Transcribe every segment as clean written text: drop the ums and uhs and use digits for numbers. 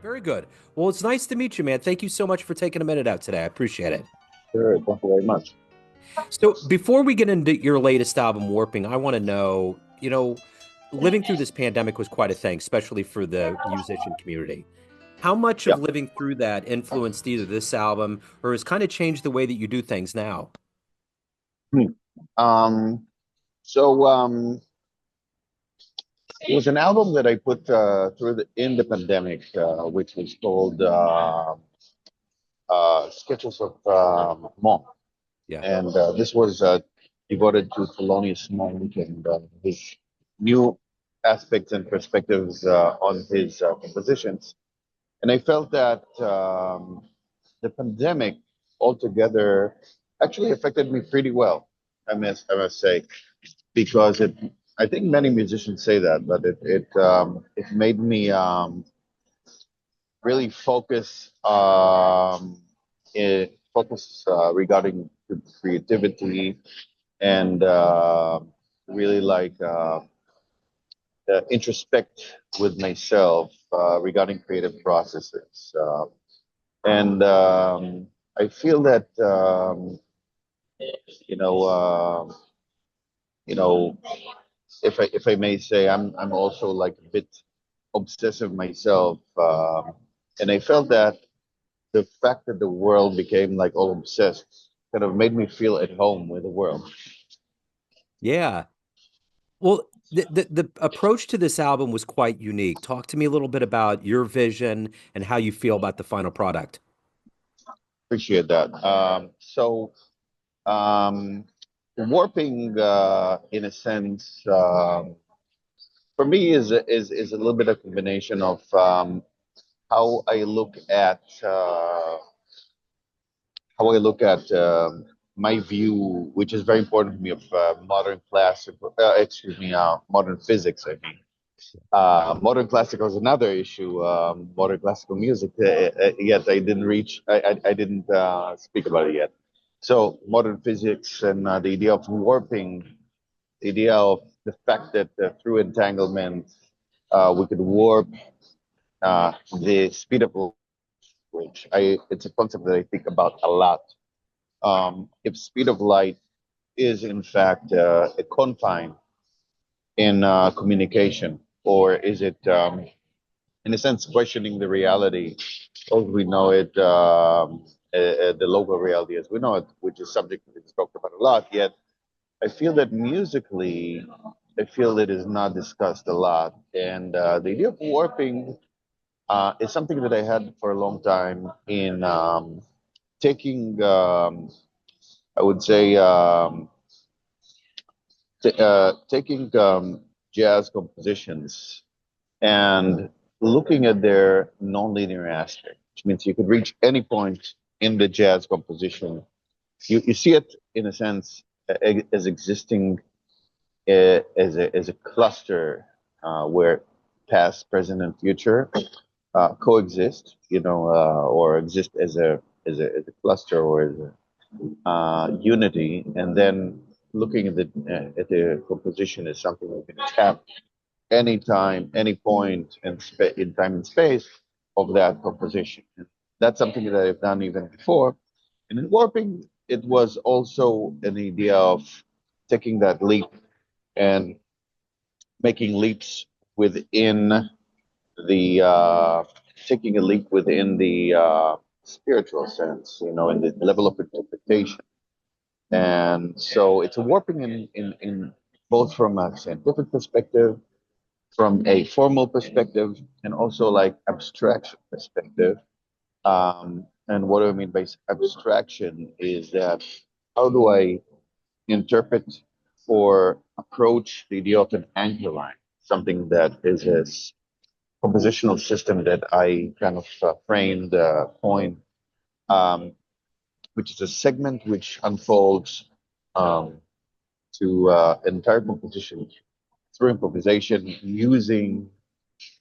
Very good. Well, it's nice to meet you, man. Thank you so much for taking a minute out today. I appreciate it. Sure, thank you very much. So, before we get into your latest album, Warping, I want to know, living through this pandemic was quite a thing, especially for the musician community. How much Yeah. of living through that influenced either this album or has kind of changed the way that you do things now? Hmm. Um, so it was an album that I put through in the pandemic, which was called Sketches of Monk, Yeah. and this was devoted to Thelonious Monk and his new aspects and perspectives on his compositions. And I felt that the pandemic altogether actually affected me pretty well. I must say, because I think many musicians say that, but it made me really focus regarding the creativity and really introspect with myself regarding creative processes. And I feel that you know, you know, if I may say, I'm also like a bit obsessive myself, and I felt that the fact that the world became like all obsessed kind of made me feel at home with the world. Yeah. Well, the approach to this album was quite unique. Talk to me a little bit about your vision and how you feel about the final product. Appreciate that. Um, Warping, in a sense, for me is a little bit of combination of how I look at my view, which is very important to me, of modern classical, modern physics. I mean, modern classical is another issue. Modern classical music, yet I didn't speak about it yet. So modern physics and the idea of warping, the idea of the fact that through entanglement, we could warp the speed of light, which it's a concept that I think about a lot. If speed of light is in fact a confine in communication, or is it, in a sense, questioning the reality as we know it, the local reality as we know it, which is subject that is talked about a lot. Yet, I feel that musically, I feel it is not discussed a lot, and the idea of warping is something that I had for a long time in taking, I would say, taking jazz compositions and looking at their nonlinear aspect, which means you could reach any point in the jazz composition. You see it in a sense as existing as a cluster where past, present, and future coexist, or exist as a cluster or as a unity, and then looking at the composition as something we can tap anytime, any point in time and space of that composition. That's something that I've done even before. And in warping, it was also an idea of taking that leap and making leaps within the taking a leap within the spiritual sense, in the level of interpretation. And so it's a warping in both from a scientific perspective, from a formal perspective, and also like abstraction perspective. And what do I mean by abstraction is that how do I interpret or approach the idea of an anchor line, something that is a compositional system that I kind of framed, coined, um, which is a segment which unfolds um, to entire composition through improvisation using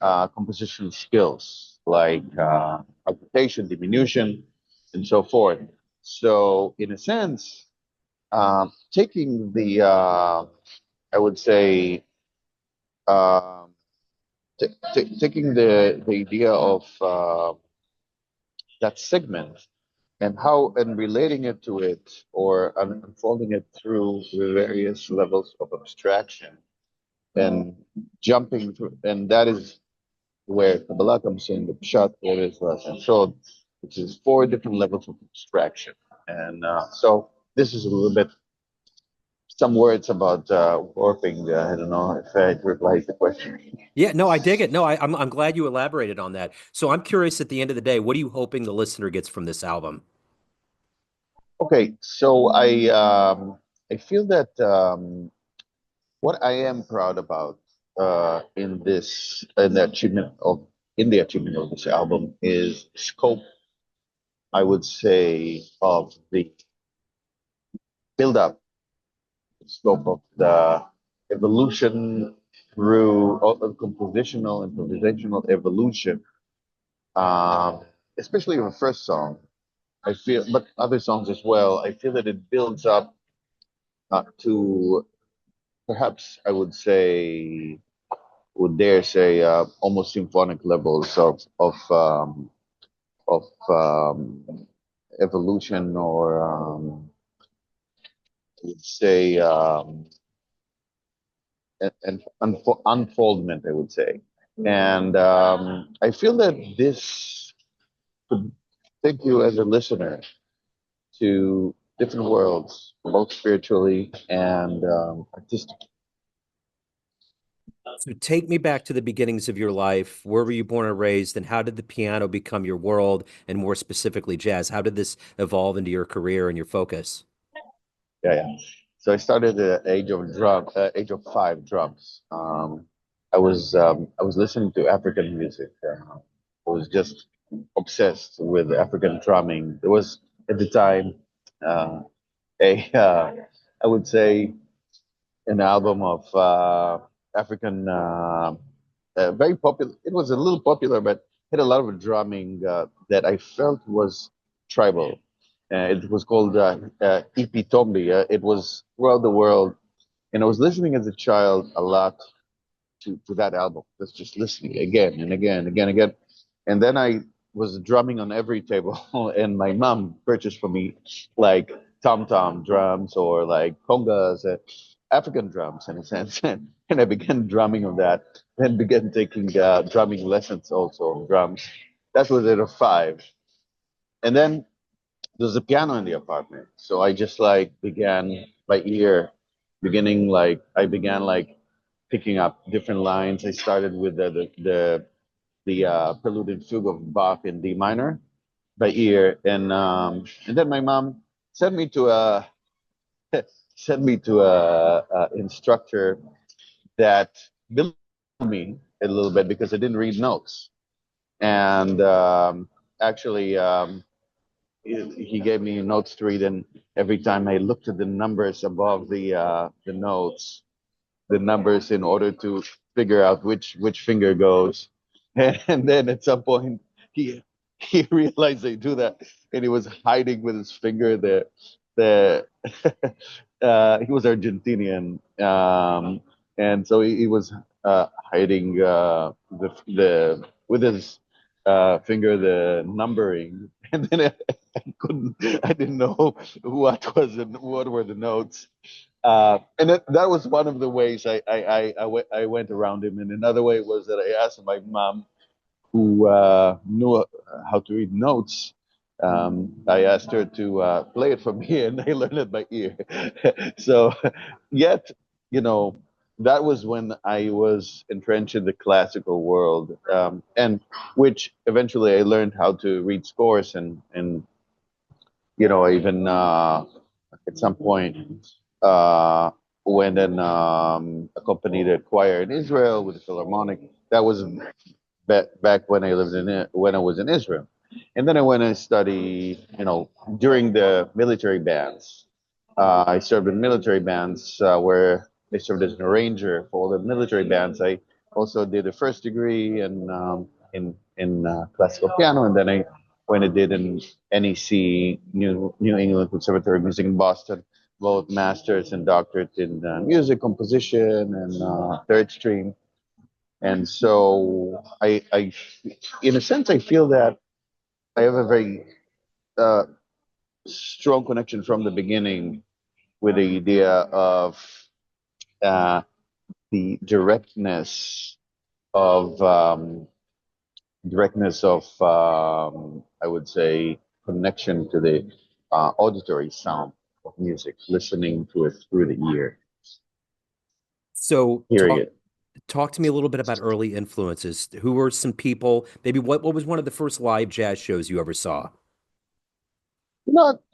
composition skills like augmentation, diminution, and so forth. So, in a sense, taking the, I would say, um taking the idea of that segment and how and relating it to it or unfolding it through the various levels of abstraction and jumping through, and that is where Kabbalah comes in, the Pshat, Eretz, and so, which is four different levels of abstraction. And so this is a little bit some words about warping. I don't know if I replied to the question. Yeah, no, I dig it. No, I'm glad you elaborated on that. So I'm curious at the end of the day, what are you hoping the listener gets from this album? Okay, so I feel that what I am proud about in this in the achievement of this album is scope, I would say, of the build up, scope of the evolution through compositional and improvisational evolution, um, especially the first song. I feel, but other songs as well. I feel that it builds up to perhaps I would dare say, almost symphonic levels of evolution, or I would say, and unfoldment, I would say. And I feel that this could take you as a listener to different worlds, both spiritually and artistically. So take me back to the beginnings of your life. Where were you born and raised, and how did the piano become your world, and more specifically, jazz? How did this evolve into your career and your focus? Yeah, yeah. So I started at the age of five drums. I was listening to African music. I was just obsessed with African drumming. There was at the time uh, a I would say an album of African, very popular. It was a little popular, but had a lot of drumming that I felt was tribal. It was called Ipi Tombi. It was throughout the world, and I was listening as a child a lot to that album. Just listening again and again, again, again. And then I was drumming on every table, and my mom purchased for me like tom tom drums or like congas, African drums in a sense. And I began drumming on that, then began taking drumming lessons also on drums. That was at a five. And then there's a piano in the apartment. So I just like began by ear, I began like picking up different lines. I started with the Prelude and Fugue of Bach in D minor by ear, and then my mom sent me to a a instructor that built me a little bit because I didn't read notes, and actually he gave me notes to read, and every time I looked at the numbers above the notes, the numbers in order to figure out which finger goes. And then at some point he he realized I do that, and he was hiding with his finger the he was Argentinian, and so he was hiding the with his finger the numbering, and then I didn't know what were the notes, and that was one of the ways I went around him. And another way was that I asked my mom, who knew how to read notes. I asked her to play it for me, and I learned it by ear. So, yet, you know, that was when I was entrenched in the classical world, and which eventually I learned how to read scores, and even at some point went and accompanied a choir in Israel with the Philharmonic. That was back when I lived in it, when I was in Israel, and then I went and studied. During the military bands, I served in military bands where I served as an arranger for all the military bands. I also did a first degree in classical piano, and then I went and did an NEC, New England Conservatory of Music in Boston, both masters and doctorate in music composition and third stream. And so in a sense, I feel that I have a very uh, strong connection from the beginning with the idea of uh, the of um, I would say, connection to the auditory sound of music, listening to it through the ear, So hearing it. talk to me a little bit about early influences. Who were some people? Maybe what was one of the first live jazz shows you ever saw?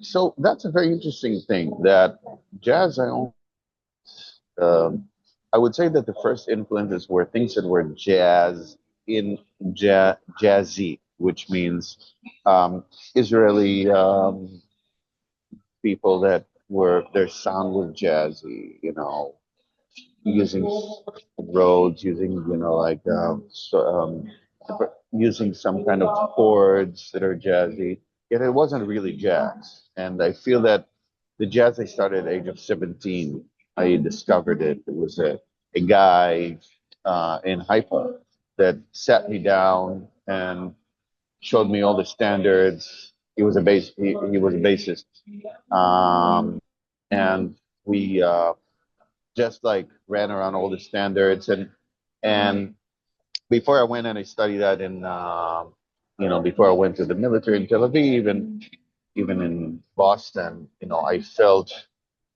So that's a very interesting thing that jazz, um, I would say that the first influences were things that were in jazzy, which means Israeli people that were their sound was jazzy, using roads, using using some kind of chords that are jazzy. Yet it wasn't really jazz, and I feel that the jazz I started at the age of 17. I discovered it. It was a guy in Haifa that sat me down and showed me all the standards. He was a bassist, um, and we just like ran around all the standards. And before I went and I studied that before I went to the military in Tel Aviv and even in Boston, I felt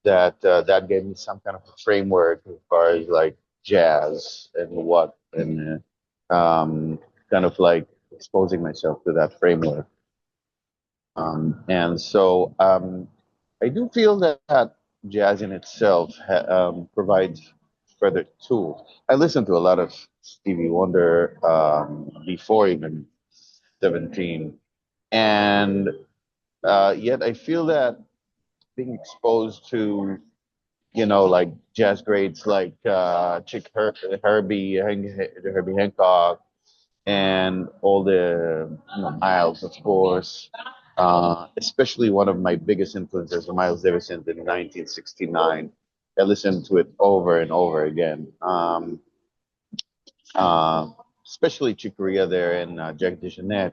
that that gave me some kind of a framework as far as like jazz and kind of like exposing myself to that framework. And so I do feel that jazz in itself provides further tools. I listened to a lot of Stevie Wonder before even 17, and yet I feel that being exposed to like jazz greats like Herbie Hancock, and all the Miles, of course. Especially one of my biggest influences, Miles Davis in 1969. I listened to it over and over again. Uh, Especially Chick Corea there and Jack DeJohnette.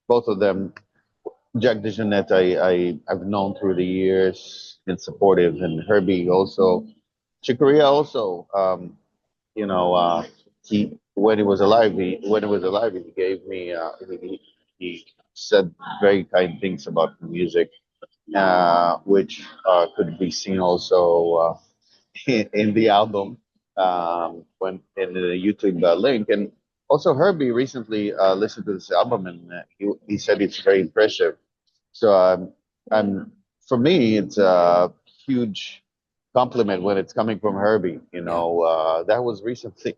Both of them. Jack DeJohnette, I've known through the years, been supportive, and Herbie also. Chick Corea also. You know, he when he was alive, he gave me he said very kind things about the music, which could be seen also in the album when in the YouTube link. And also Herbie recently listened to this album and he said it's very impressive. So I'm for me it's a huge compliment when it's coming from Herbie. Yeah. That was recently.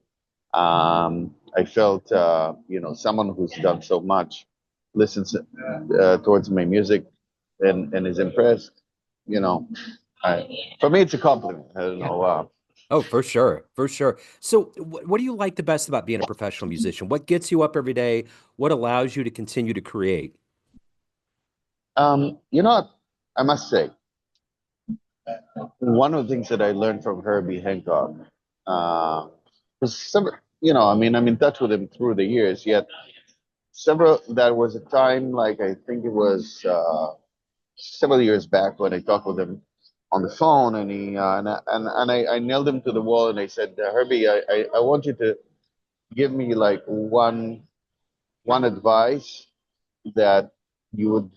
I felt someone who's done so much listens towards my music and is impressed. You know, for me it's a compliment. I don't Yeah. know. Oh, for sure. For sure. So, what do you like the best about being a professional musician? What gets you up every day? What allows you to continue to create? You know what? I must say, one of the things that I learned from Herbie Hancock uh, was I'm in touch with him through the years. Yet there was a time, like I think it was several years back when I talked with him on the phone, and I nailed him to the wall, and I said, Herbie, I want you to give me like one advice that you would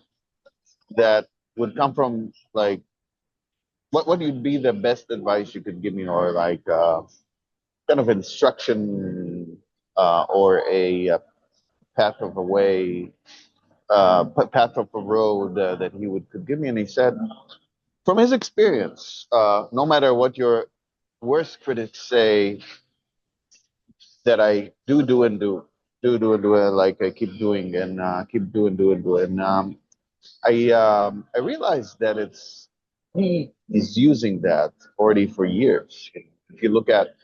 that would come from like what would be the best advice you could give me, or like kind of instruction or a path of a way, path of a road that he would could give me. And he said, from his experience, no matter what your worst critics say, that I do and do, like I keep doing and keep doing, do. And I realized that he is using that already for years. If you look at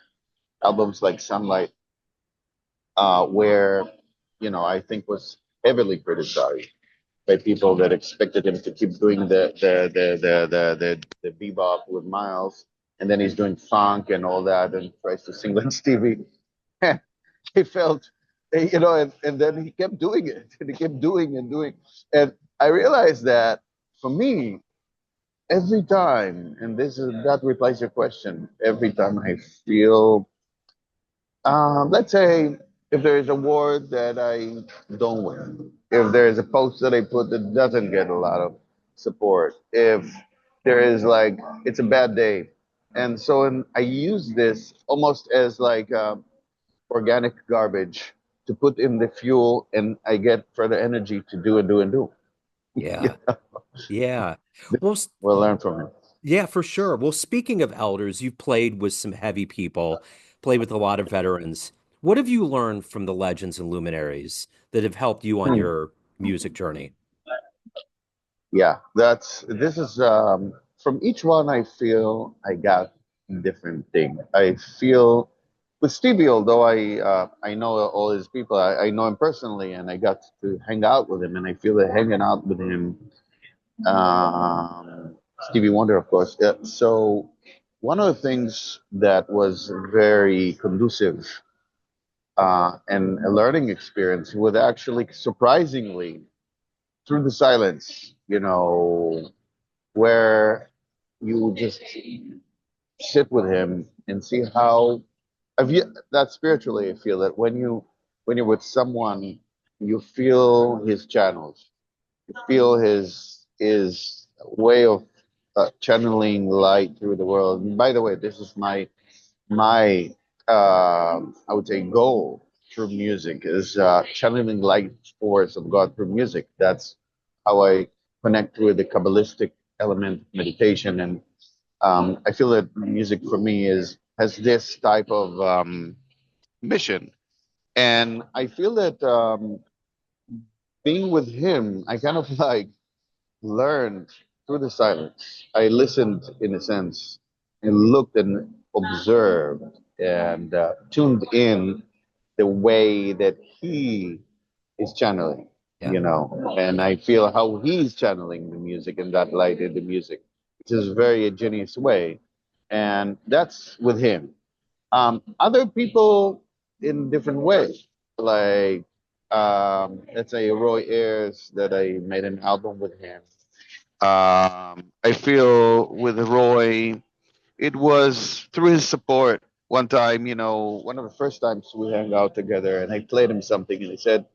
albums like Sunlight, where I think was heavily criticized by people that expected him to keep doing the bebop with Miles, and then he's doing funk and all that, and tries to sing like Stevie. I felt, and then he kept doing it, and he kept doing and doing, and I realized that for me, every time, and that replies your question. Every time I feel, let's say, if there is a word that I don't win, if there is a post that I put that doesn't get a lot of support, if there is like it's a bad day, and so I use this almost as like organic garbage to put in the fuel, and I get further energy to do and do and do. Yeah. Yeah. Well, We'll learn from it. yeah, for sure. Well, speaking of elders, you've played with some heavy people, played with a lot of veterans. What have you learned from the legends and luminaries that have helped you on Hmm. your music journey? Yeah, this is from each one. I feel I got different thing. I feel with Stevie, although I know all his people, I know him personally, and I got to hang out with him, and I feel that hanging out with him, Stevie Wonder, of course. So one of the things that was very conducive and a learning experience was actually surprisingly through the silence, where you just sit with him and see how that spiritually I feel that when you're with someone, you feel his channels, you feel his way of channeling light through the world. And by the way, this is my I would say goal through music is channeling light force of God through music. That's how I connect with the Kabbalistic element meditation, and I feel that music for me is has this type of mission, and I feel that being with him, I kind of like learned through the silence. I listened in a sense and looked and observed and tuned in the way that he is channeling, Yeah. and I feel how he's channeling the music and that light in the music, which is a very genius way. And that's with him. Other people in different ways, like let's say Roy Ayers, that I made an album with him. I feel with Roy, it was through his support. One time, one of the first times we hung out together, and I played him something, and he said,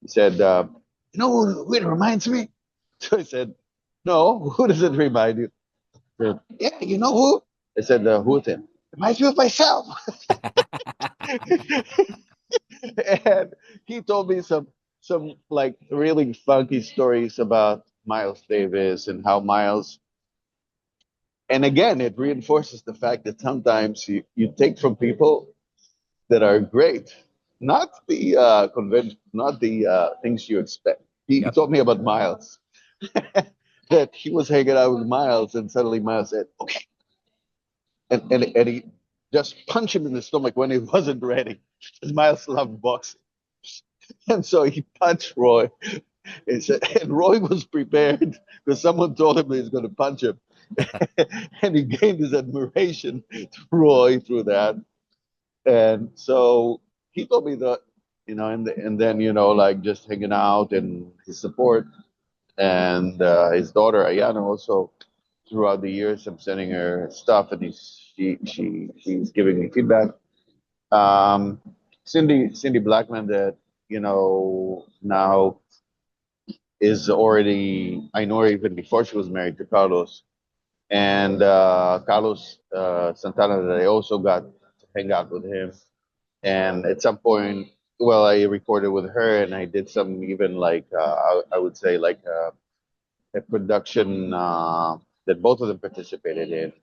who it reminds me? So I said, no, who does it remind you? He said, yeah, you know who? I said, who then? Reminds me of myself. And he told me some like really funky stories about Miles Davis and how Miles, and again, it reinforces the fact that sometimes you take from people that are great, not the convention, not the things you expect. He Yep. told me about Miles, that he was hanging out with Miles, and suddenly Miles said, "Okay," and he just punched him in the stomach when he wasn't ready. Miles loved boxing, and so he punched Roy. And Roy was prepared because someone told him he was going to punch him, and he gained his admiration to Roy through that. And so he told me that, and then like just hanging out and his support, and his daughter Ayana also throughout the years. I'm sending her stuff, and she's giving me feedback. Um, Cindy Blackman, that now is already, I know her even before she was married to Carlos, and Carlos Santana, that I also got to hang out with him. And at some point, well, I recorded with her, and I did some even like I would say like a production that both of them participated in,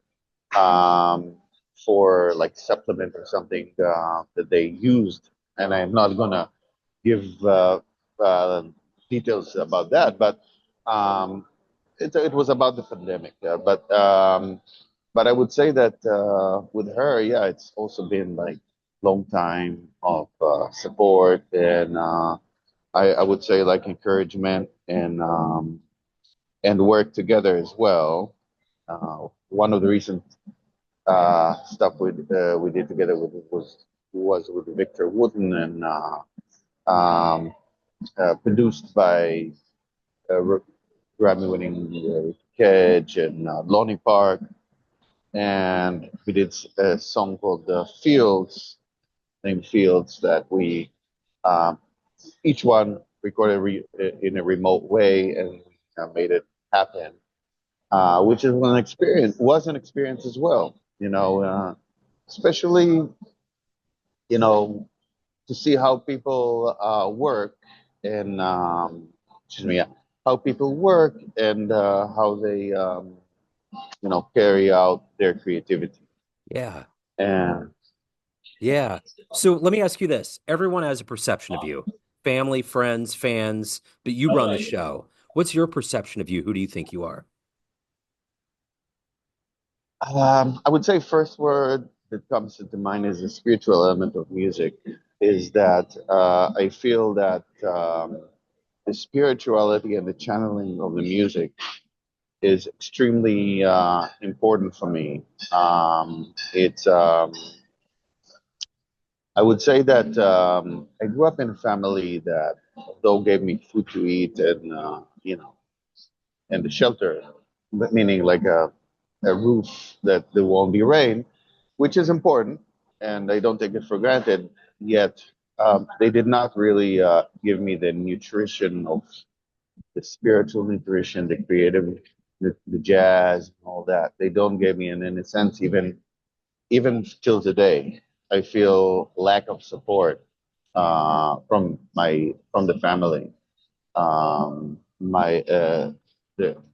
um, for like supplement or something that they used. And I'm not gonna give uh, details about that, but um, it was about the pandemic. But I would say that with her, yeah, it's also been like long time of support, and I would say like encouragement, and work together as well. One of the recent stuff we did together was was with Victor Wooten and produced by Grammy-winning Cage and Lonnie Park. And we did a song called Fields, named Fields, that we each one recorded in a remote way, and made it happen, which is was an experience as well. Especially to see how people work and excuse me, how people work and how they carry out their creativity. Yeah. And Yeah. So let me ask you this. Everyone has a perception of you, family, friends, fans, but you run the show. What's your perception of you? Who do you think you are? I would say first word that comes to mind is the spiritual element of music. Is that I feel that the spirituality and the channeling of the music is extremely important for me. It's I would say that I grew up in a family that, although gave me food to eat and and the shelter, but meaning like a roof that there won't be rain, which is important, and I don't take it for granted. Yet they did not really give me the nutrition of the spiritual nutrition, the creative, the jazz, and all that. They don't give me, and in a sense, even till today, I feel lack of support from the family. My the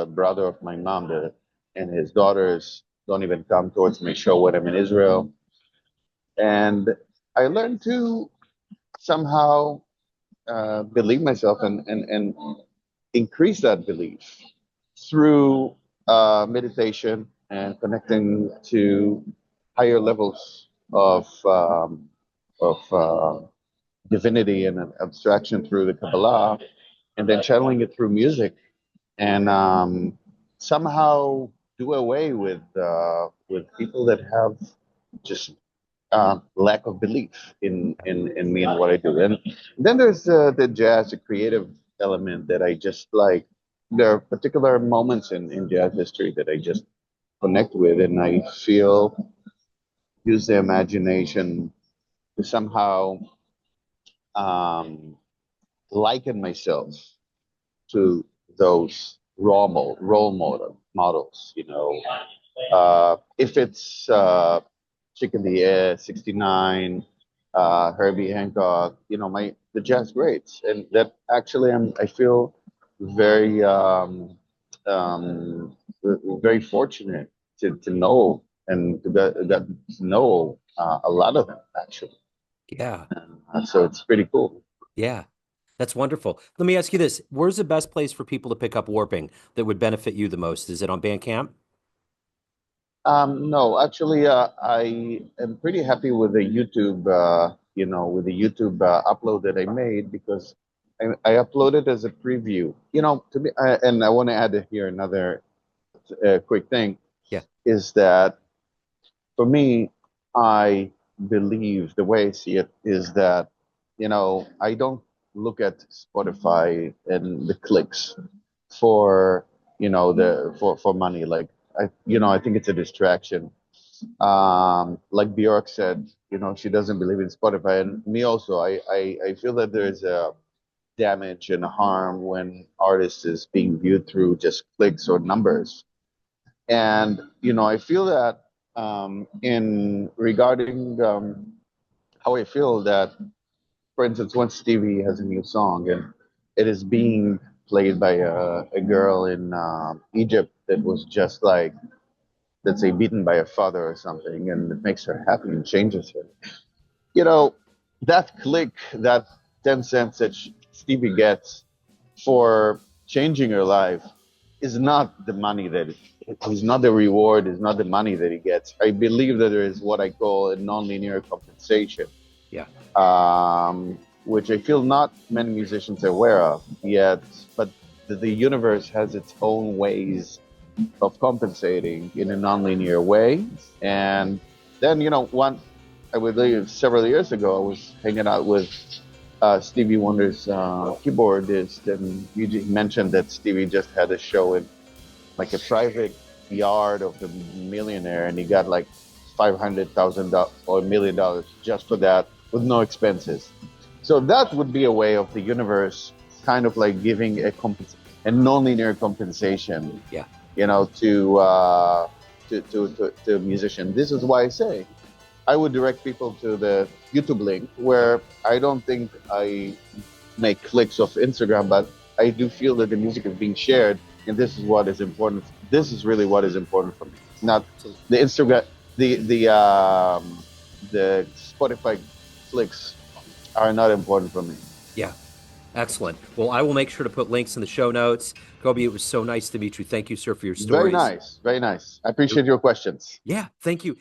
brother of my mom, and his daughters don't even come towards my show when I'm in Israel. And I learned to somehow believe myself and increase that belief through meditation and connecting to higher levels of divinity and abstraction through the Kabbalah, and then channeling it through music, and somehow do away with people that have just lack of belief in me and what I do. And then there's the jazz, the creative element that I just like. There are particular moments in jazz history that I just connect with, and I feel use the imagination to somehow um, liken myself to those models. If it's Chicken the Air, 69, Herbie Hancock, the jazz greats, and that actually I feel very very fortunate to know and to get to know a lot of them actually. Yeah. So it's pretty cool. Yeah. That's wonderful. Let me ask you this. Where's the best place for people to pick up warping that would benefit you the most? Is it on Bandcamp? No, actually, I am pretty happy with the YouTube, with the YouTube upload that I made, because I uploaded as a preview. To me, and I want to add here another quick thing, Yeah. is that for me, I believe the way I see it is that, I don't look at Spotify and the clicks for, for money. Like, I think it's a distraction. Like Bjork said, she doesn't believe in Spotify, and me also. I feel that there's a damage and harm when artists is being viewed through just clicks or numbers. And I feel that in regarding how I feel that, for instance, when Stevie has a new song and it is being played by a girl in Egypt that was just like, let's say, beaten by a father or something, and it makes her happy and changes her. That click, that 10 cents that Stevie gets for changing her life is not the money that is not the reward, is not the money that he gets. I believe that there is what I call a nonlinear compensation. Yeah. Which I feel not many musicians are aware of yet, but the universe has its own ways of compensating in a nonlinear way. And then, I believe several years ago, I was hanging out with Stevie Wonder's keyboardist, and he mentioned that Stevie just had a show in like a private yard of the millionaire, and he got like $500,000 or $1 million just for that, with no expenses. So that would be a way of the universe kind of like giving a nonlinear compensation, Yeah. to a musician. This is why I say I would direct people to the YouTube link, where I don't think I make clicks off Instagram, but I do feel that the music is being shared, and this is what is important. This is really what is important for me. Not the Instagram, the Spotify clicks are not important for me. Yeah. Excellent. Well, I will make sure to put links in the show notes. Kobi, it was so nice to meet you. Thank you, sir, for your stories. Very nice. Very nice. I appreciate your questions. Yeah. Thank you.